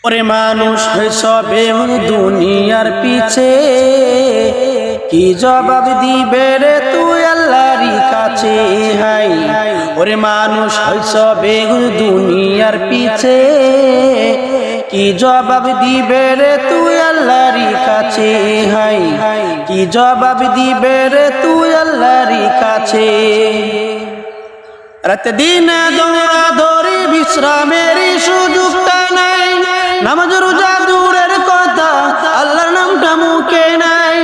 ওরে মানুষ সবে দুনিয়ার পিছে, কি জবাব দিবে রে তুই আল্লাহর কাছে? হাই ওরে মানুষ সবে দুনিয়ার পিছে, কি জবাব দিবে রে তুই আল্লাহর কাছে? হাই কি জবাব দিবে রে তুই আল্লাহর কাছে? রাত দিন দৌড়া ধরি বিশ্রামের সুযোগটা নাই, নামাজ রোজা দূরের কথা আল্লাহর নামটা মুখে নাই।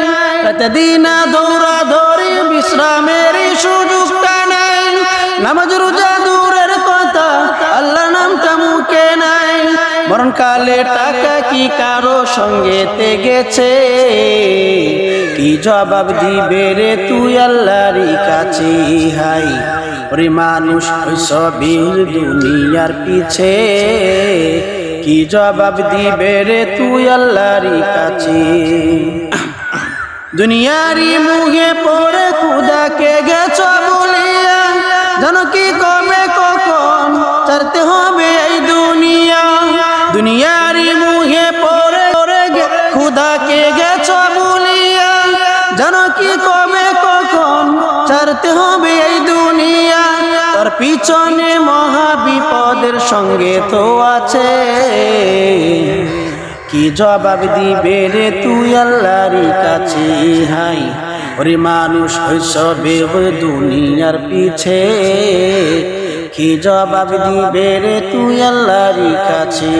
রাত দিন দৌড়া ধরি বিশ্রামের সুযোগটা নাই, নামাজ রোজা দূরের কথা আল্লাহর নামটা মুখে নাই। মরণকালে টাকা কি কারো সঙ্গেতে গেছে, কি জবাব দিবে রে তুই আল্লাহর কাছে? হাই ওরে মানুষ সবই দুনিয়ার পিছে, কি জবাব দিবে রে তুই আল্লাহর কাছে? দুনিয়ারি মুহে পড়ে খুদাকে গেছ বলিয়া, জানো কি কবে কখন ছাড়তে হবে এই দুনিয়া? দুনিয়ারি মুহে পড়ে খুদাকে গেছ বলিয়া, জানো কি কবে কখন ছাড়তে হবে এই দুনিয়া? তোর পিছনে মহা বিপদের সঙ্গে তো আছে, কি জবাব দিবে রে তুই আল্লাহর কাছে? হাই ওরে মানুষ সবে দুনিয়ার পিছে, কি জবাব দিবে রে তুই আল্লাহর কাছে?